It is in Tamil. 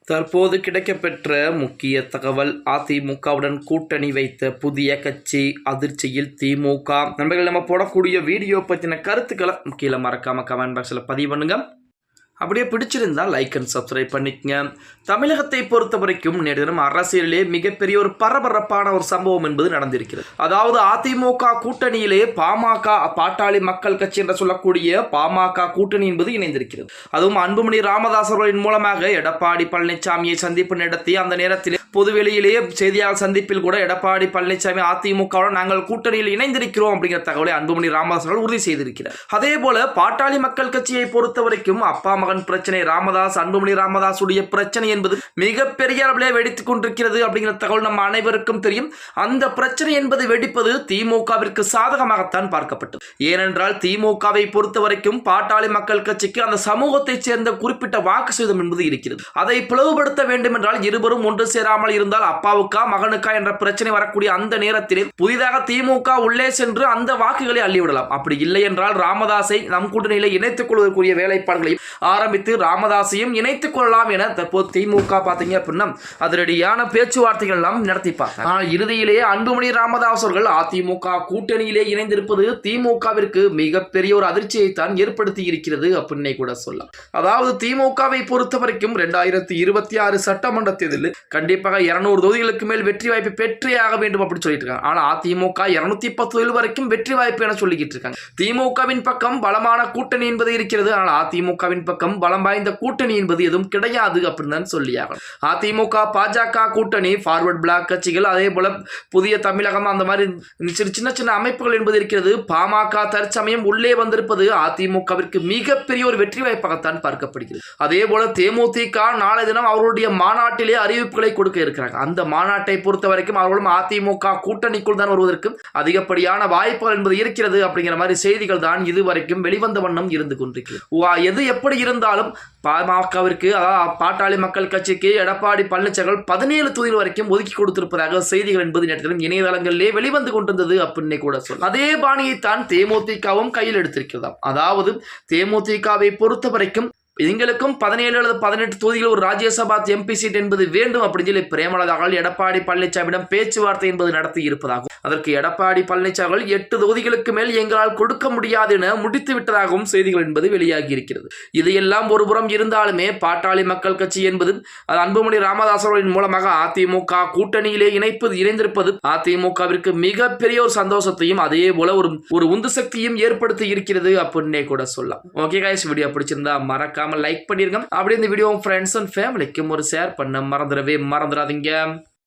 தற்போது கிடைக்கப்பெற்ற முக்கிய தகவல். அதிமுகவுடன் கூட்டணி வைத்த புதிய கட்சி அதிர்ச்சியில் திமுக. நண்பர்கள், நம்ம போடக்கூடிய வீடியோ பற்றின கருத்துக்களை கீழே மறக்காம கமெண்ட் பாக்ஸில் பதிவு பண்ணுங்க. அப்படியே பிடிச்சிருந்தா லைக் அண்ட் சப்ஸ்கிரைப் பண்ணிக்கங்க. தமிழகத்தை பொறுத்த வரைக்கும் நேற்று தினம் அரசியலிலே மிகப்பெரிய ஒரு பரபரப்பான ஒரு சம்பவம் என்பது நடந்திருக்கிறது. அதாவது அதிமுக கூட்டணியிலே பாமக, பாட்டாளி மக்கள் கட்சி என்று சொல்லக்கூடிய பாமக கூட்டணி என்பது இணைந்திருக்கிறது. அதுவும் அன்புமணி ராமதாஸ் அவர்களின் மூலமாக எடப்பாடி பழனிசாமியை சந்திப்பு நடத்தி அந்த நேரத்தில் பொதுவெளியிலேயே செய்தியாளர் சந்திப்பில் கூட எடப்பாடி பழனிசாமி அதிமுகவுடன் நாங்கள் கூட்டணியில் இணைந்திருக்கிறோம் அப்படிங்கிற தகவலை அன்புமணி ராமதாஸ் அவர்கள் உறுதி செய்திருக்கிறார். அதே போல பாட்டாளி மக்கள் கட்சியை பொறுத்த வரைக்கும் அப்பா மகன் பிரச்சனை, ராமதாஸ் அன்புமணி ராமதாசுடைய பிரச்சனை என்பது மிகப்பெரிய அளவிலே வெடித்துக் கொண்டிருக்கிறது அப்படிங்கிற தகவல் நம்ம அனைவருக்கும் தெரியும். அந்த பிரச்சனை என்பது வெடிப்பது திமுகவிற்கு சாதகமாகத்தான் பார்க்கப்பட்டது. ஏனென்றால் திமுகவை பொறுத்த வரைக்கும் பாட்டாளி மக்கள் கட்சிக்கு அந்த சமூகத்தைச் சேர்ந்த குறிப்பிட்ட வாக்கு சதவீதம் என்பது இருக்கிறது. அதை பிளவுபடுத்த வேண்டும் என்றால் இருவரும் ஒன்று சேராமல் இருந்தால் அப்பாவுக்கா மகனுக்கா என்ற பிரச்சனை வரக்கூடிய அந்த நேரத்தில் புதிதாக திமுக உள்ளே சென்று அந்த வாக்குகளை அள்ளிவிடலாம். அப்படி இல்லை என்றால் ராமதாஸை நம் கூட்டணியிலே இணைத்துக் கொள்வதற்குரிய வேலைப்பாடுகளையும் ஆரம்பித்து ராமதாசையும் இணைத்துக் கொள்ளலாம் என தற்போது திமுக பார்த்தீங்க அப்படின்னா அதிரடியான பேச்சுவார்த்தைகள் எல்லாம் நடத்திப்பாங்க. ஆனால் இறுதியிலேயே அன்புமணி ராமதாஸ் அவர்கள் அதிமுக கூட்டணியிலே இணைந்திருப்பது திமுகவிற்கு மிகப்பெரிய ஒரு அதிர்ச்சியை தான் ஏற்படுத்தி இருக்கிறது அப்படின்னு கூட சொல்லலாம். அதாவது திமுகவை பொறுத்த வரைக்கும் 2026 சட்டமன்ற தேர்தலில் கண்டிப்பாக 200 தொகுதிகளுக்கு மேல் வெற்றி வாய்ப்பு பெற்றே ஆக வேண்டும் அப்படின்னு சொல்லிட்டு இருக்காங்க. ஆனால் அதிமுக 210 தொகுதிகள் வரைக்கும் வெற்றி வாய்ப்பு என சொல்லிக்கிட்டு இருக்காங்க. திமுகவின் பக்கம் பலமான கூட்டணி என்பது இருக்கிறது. ஆனால் அதிமுகவின் பக்கம் பலம் வாய்ந்த கூட்டணி என்பது எதுவும் கிடையாது அப்படின்னு தான் சொல்லியாகும். அதிமுக பாஜக கூட்டணி, ஃபார்வர்ட் பிளாக் கட்சிகள், அதே போல புதிய தமிழகம், அந்த மாதிரி சின்ன சின்ன அமைப்புகள் என்பது இருக்கிறது. பாமக தற்சமயம் உள்ளே வந்திருப்பது அதிமுகவிற்கு மிகப்பெரிய ஒரு வெற்றி வாய்ப்பாகத்தான் பார்க்கப்படுகிறது. அதே போல தேமுதிக நாளை தினம் அவர்களுடைய மாநாட்டிலே அறிவிப்புகளை கொடுக்க இருக்கிறாங்க. அந்த மாநாட்டை பொறுத்த வரைக்கும் அவர்களும் அதிமுக கூட்டணிக்குள் தான் வருவதற்கு அதிகப்படியான வாய்ப்புகள் என்பது இருக்கிறது அப்படிங்கிற மாதிரி செய்திகள் தான் இதுவரைக்கும் வெளிவந்த வண்ணம் இருந்து கொண்டிருக்கிறது. எது எப்படி இருந்தாலும் பாமகவிற்கு, அதாவது பாட்டாளி மக்கள் கட்சிக்கு எடப்பாடி பழனிசாமி 17 தொகுதிகள் வரைக்கும் ஒதுக்கி கொடுத்திருப்பதாக செய்திகள் என்பது நேற்று இணையதளங்களிலே வெளிவந்து கொண்டிருந்தது அப்படின்னு கூட சொல்லும். அதே பாணியைத்தான் தேமுதிகவும் கையில் எடுத்திருக்கிறதாம். அதாவது தேமுதிகவை பொறுத்த வரைக்கும் எங்களுக்கும் 17 அல்லது 18 தொகுதிகள் ஒரு ராஜ்யசபா எம்பி சீட் என்பது வேண்டும் அப்படின்னு சொல்லி பிரேமலதா எடப்பாடி பழனிசாமியிடம் பேச்சுவார்த்தை என்பது நடத்தி இருப்பதாகவும், அதற்கு எடப்பாடி பழனிசாமி 8 தொகுதிகளுக்கு மேல் எங்களால் கொடுக்க முடியாது என முடித்து விட்டதாகவும் செய்திகள் என்பது வெளியாகி இருக்கிறது. இதையெல்லாம் ஒருபுறம் இருந்தாலுமே பாட்டாளி மக்கள் கட்சி என்பது அன்புமணி ராமதாஸ் அவர்களின் மூலமாக அதிமுக கூட்டணியிலே இணைந்திருப்பது அதிமுகவிற்கு மிகப்பெரிய ஒரு சந்தோஷத்தையும் அதே போல ஒரு உந்து சக்தியும் ஏற்படுத்தி இருக்கிறது அப்படின்னே கூட சொல்லலாம். ஓகே கைஸ், வீடியோ பிடிச்சிருந்தா மறக்காம லைக் பண்ணிருங்க. அப்படியே இந்த வீடியோ ஃப்ரெண்ட்ஸ் அண்ட் ஃபேமிலிக்கும் ஒரு ஷேர் பண்ண மறந்துடாதீங்க.